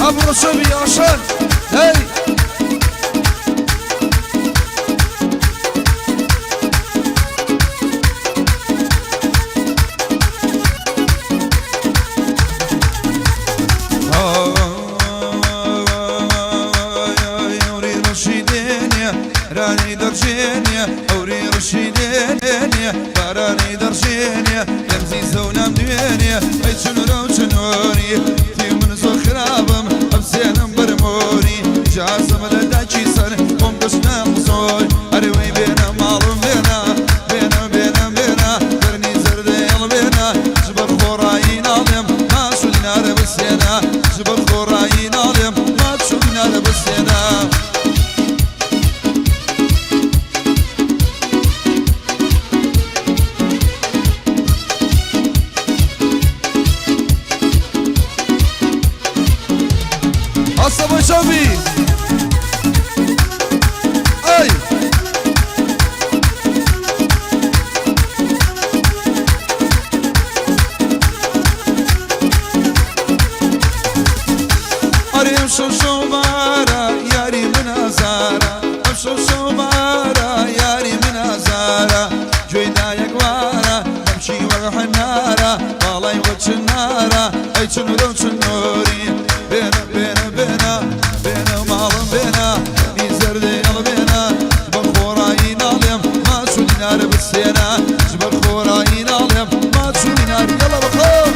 ابو صبي عشان هي أوري رشيدينيا باراني درشينيا يمزي زونام دوينيا أيشن روشنوري في من صخرابم أبسينم برموري جاسم لداكي سن قم دشنا قصوي أروي بينا معلوم بينا بينا بينا بينا برني زردي بينا جبر خوراين علم ما شو دينار بسينا جبر خوراين علم ما شو دينار بسينا Aslan Şabi. Ay. Arayım şu bara yarimin azara şu bara yarimin azara Köyda yakvara Nemşi ve hannara Bağlay ve çınara Ay çınırım çınuri Bena bena bena Bena malım bena Nizerde yal bena Jibak khorayin alim Ma şu dinar bisena Jibak khorayin alim Ma şu dinar Yalla bakalım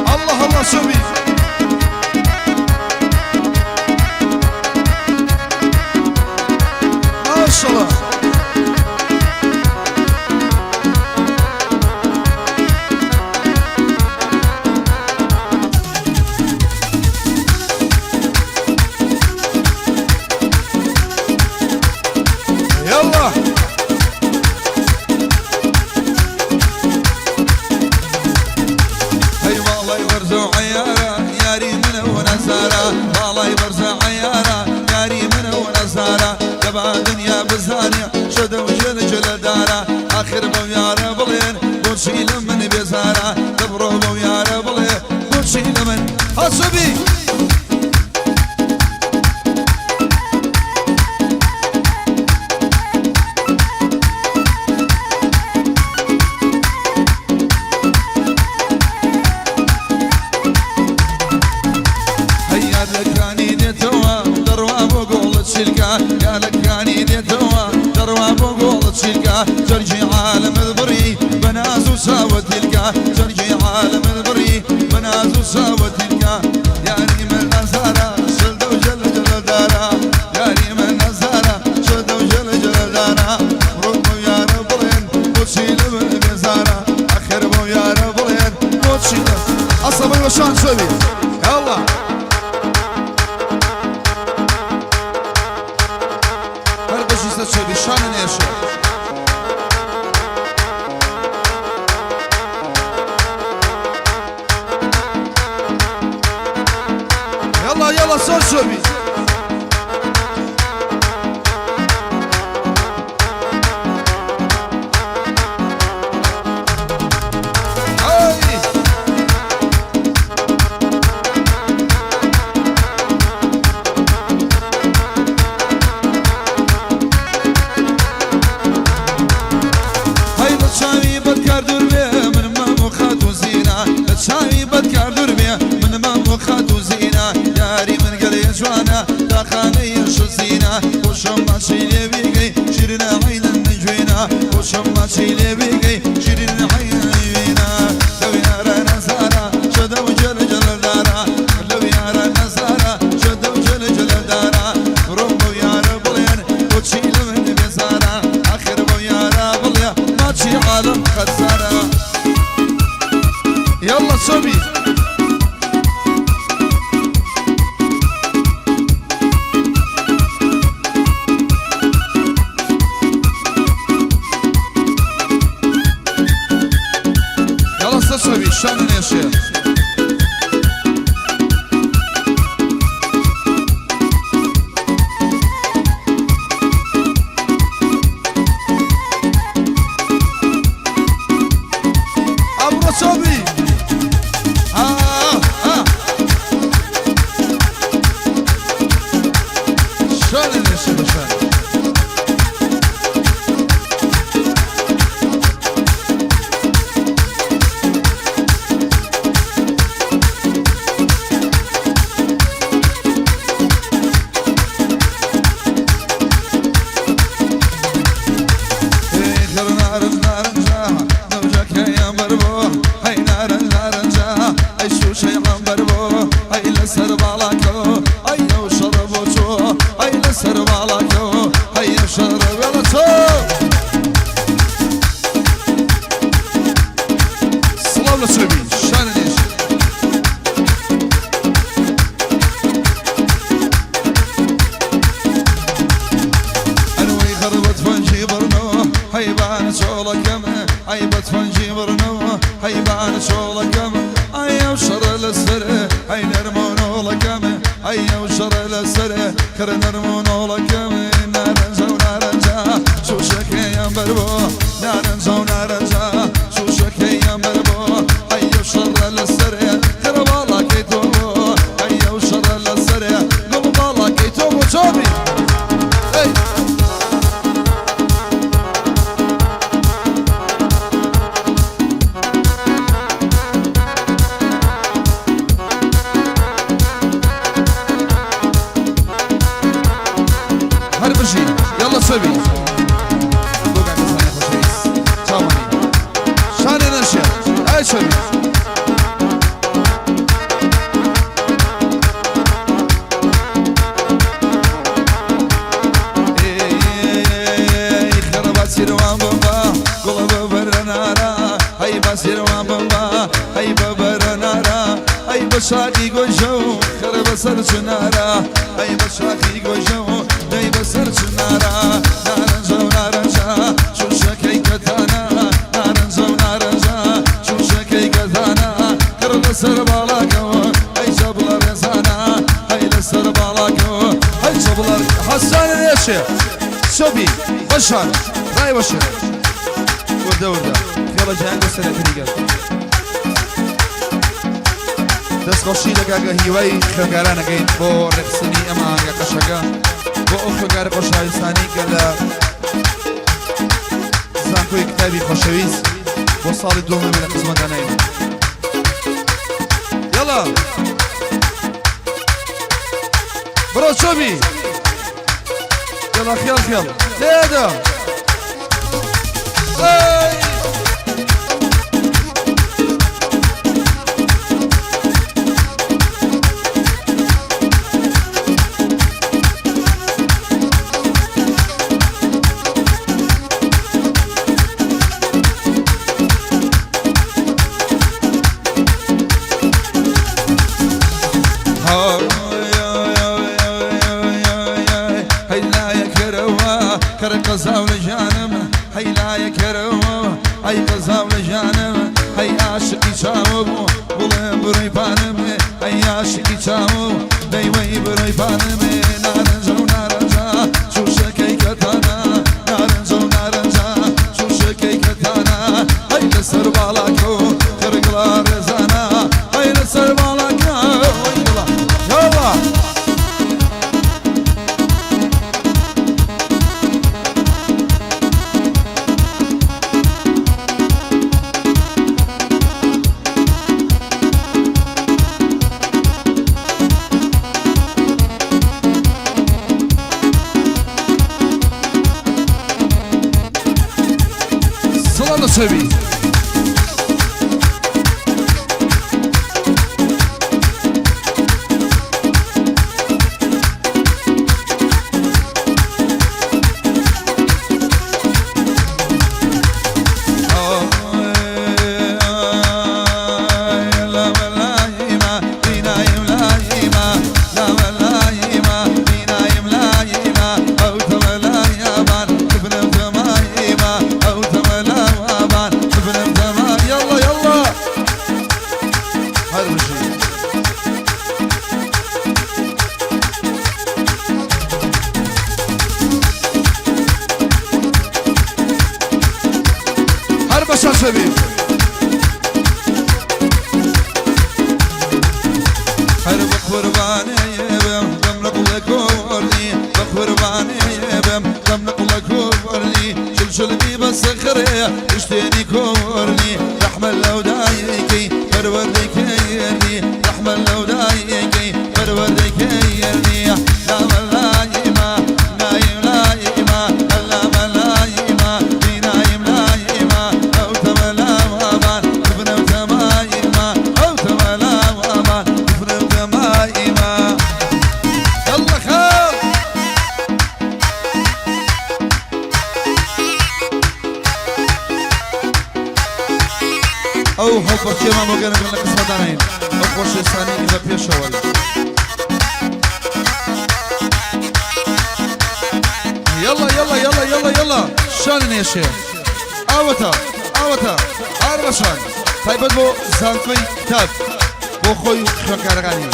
Allah Allah Şabi. Maşallah. Yallah. هي والله يبرزوا عيارة ياري منه ونسارة والله يبرزوا عيارة ياري منه ونسارة تبع دنيا بزانية شدوا جل جل دارة آخر بو يا ربلين بوشي لمن بزارة دبروا بو يا ربلين بوشي لمن Hasabi. هيا لكاني ديتوا دروا بقول الشلكة يا لكاني ديتوا دروا بقول الشلكة ترجي عالم البري بناس وساوت تلقى ترجي عالم البري بناس وساوت تلقى يا ريم النزارة شلدوا جل جل دارا يا ريم النزارة شلدوا جل جل دارا ربوا يا ربلين وشيل من بزارة آخر بو يا ربلين وشيل Aslan Başan Şabi. Yallah. Kardeşi ise Şabi. Şanı ne yaşıyor? Yallah yallah sen Şabi. Ay. هيدا شاوي بدكار دربي من ما مخات وزينة شاوي بدكار دربي من ما مخات وزينة ياري من قلي جوانا داخاني شو زينة وشم ما شيلي بيقي شيرنا عين النجوينة وشم ما شيلي بيقي شيرنا عين النجوينة لو يارا نزارة شدو جل جل دارا لو يارا نزارة شدو جل جل دارا ربو يارا بلين وتشيل من بزارة آخر بو يارا بلين ماشي عالم خسارة Yallah Şabi. بربو هاي لسر بالاكو هاي وشربو تو هاي لسر بالاكو هاي وشربو تو سلام لصوبي شان ليش انوي خربت فنجي برنو هاي بان شغلك كم هاي بتفنجي برنو هاي بان شغلك كم هاي وشر للسر هاي نرمون لكم هاي وشر للسر كر نرمون لكم نارنجا ونارنجا شو شكي يا بربو نارنجا ونارنجا شو شكي يا بربو هاي وشر للسر كر والله كيتوبو هاي وشر للسر قل والله كيتوبو توبي يلا صبي بقى مثلا خوشيس صواني شان نشيا اي صبي خربت سيروان بابا قلب برنارا هاي بسيروان بابا هاي ببرنارا هاي بشاقي قوجو خرب سرچنارا هاي بشاقي قوجو هاي بسرچنارا نارنجا ونارنجا شو شكي كتانا نارنجا ونارنجا شو شكي كتانا كرب سربالاكو هاي جبل رزانا هاي لسربالاكو هاي شبلار حسان نشيا صبي بشان راي بشان ورده ورده يلا جهنگ سنة تريقل دست خوشی لگه هیوی خنگران اگین با رقصنی اما یا قشگا با او خنگر قشایستانی که زنکوی کتابی خوشویز با سال دومه من قسمت نیم یلا برو شوبی يلا خيال خيال زيادة قزاو لجانم هاي لا يكرم هاي قزاو لجانم هاي عاشقي شاوب بولم بروي بانم هاي عاشقي شاوب دايوي بروي بانم نارنجا ونارنجا شو شكي كتانا نارنجا ونارنجا شو شكي كتانا هاي لسر بالاكو خرقلا رزانا هاي لسر بالاكو يلا صلاة صبي صبي هرب قرباني يبم دملق لك ورني بقرباني يبم دملق لك ورني شلشل بي بسخري اشتيني كورني رحمة لو دايكي فروردك يرني رحمة لو دايكي فروردك يرني لا ملايما نايم لايما لا ملايما بي نايم لايما او تملا وابان ابن تمايما او تملا وابان فكي ما مو قرن لك صدرين أخوش ثاني إذا بيشول يلا يلا يلا يلا يلا شان يا شيخ آوتا آوتا أربعشان طيب بو زانفي كتاب بو خوي خكارغاني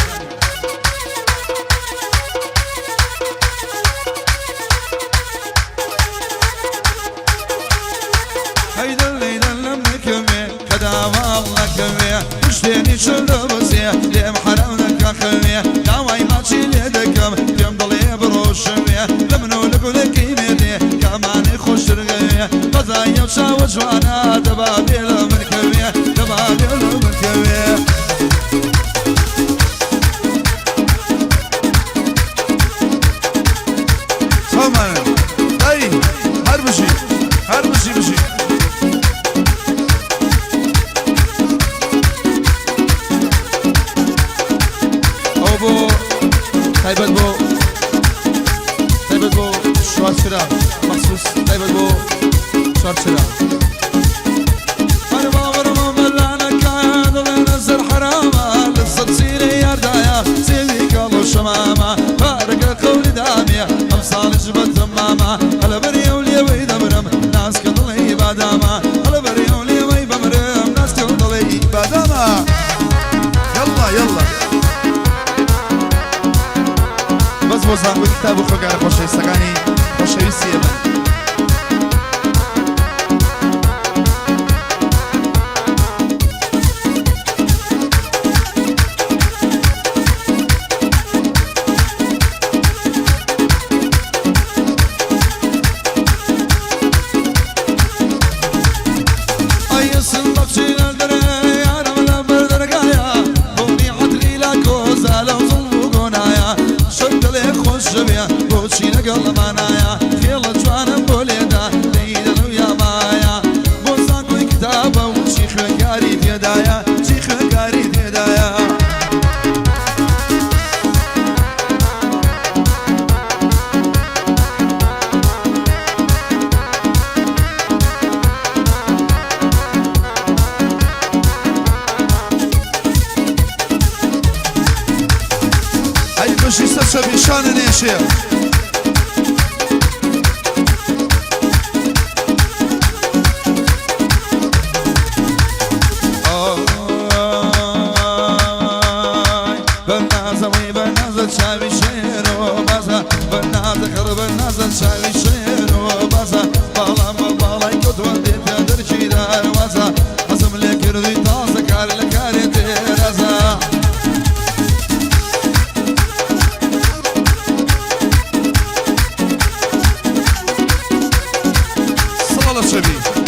هيدا الليل لما كمي خداما الله كمي مشتيني شلو بسي ليم حرمنك أخمي داوي ما تشيل يدكم يوم ضلي بروشمي لمنو لقولك يميدي كماني خوش رغمي قضايا وشاوج وانا دبابيل من كمي دبابيل من كمي سامان أي هربشي هربشي بشي بو تایبەت بۆ شوارچرا مەخصوص تایبەت بۆ شوارچرا هەر باوەڕمان بەلانەکە دڵێنە زەر حرامە لەسەد سیرەی یاردایە سێوی کاڵ و شەمامە پارەکە قەولی دامیە ئەم ساڵیش بەتەمامە هەلە بەریە و لێوەی دەمرم ناسکە دڵی بادامە هەلە بەریە و لێوەی بەمرم ناسکە دڵی بادامە يلا يلا بس بۆ زانگوی کتاب و خۆگارە خۆشەویستەکانی خۆشەویستی ئێمە ئەیسن بەخشیلە دەرە یارم لە بەردەرگایە بۆنی عەدلی لا کۆزە لەو زوڵ و گۆنایە شەو دڵێ خۆش دەبێ بۆچی لەگەڵ ئەمانایە خێڵە جوانم بۆ لێدا لەیدەن و یامایە بۆ زانگوی کتابە و چی خوێنکاری تێدایە چی خوێنکاری تێدایە أي بشي سبشبي شان يا شيخ شاوي شير وبازا بالناز خرب الناز شاوي شير وبازا بالا ما بالا يكد ودي تقدر شي دار وازا حسم لك رضي تازا كار لكاري تيرازا صلاة شبي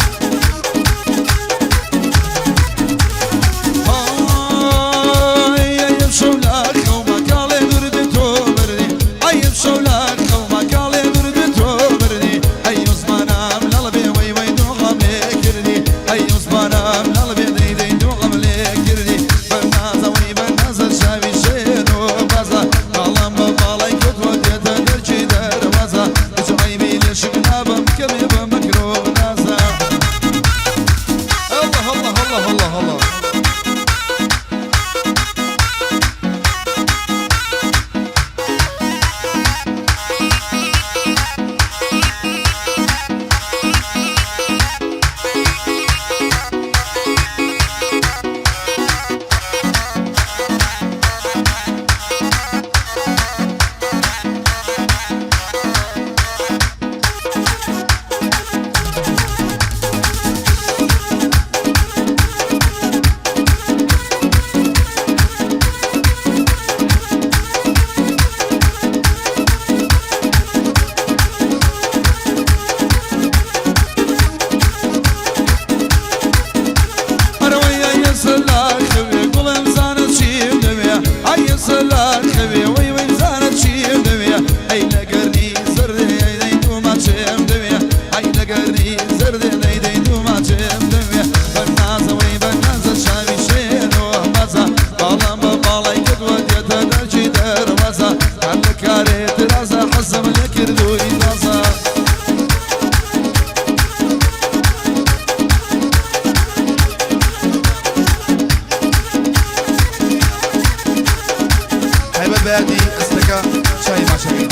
ولادي استكا شاي ما شاي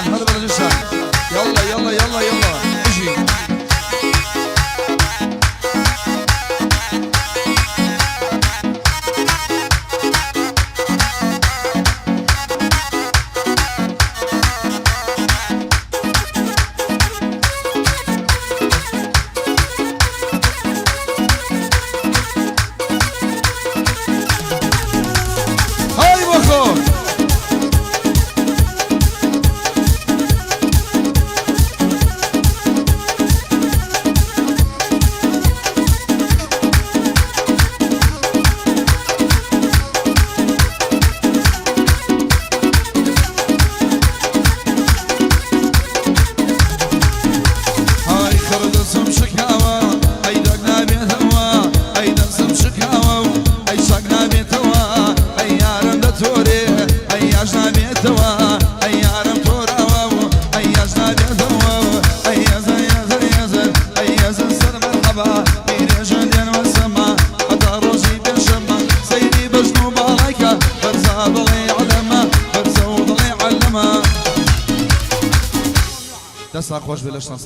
هذا بلد لسان يلا يلا يلا يلا اجي هاي بخو دست خوش بلشتن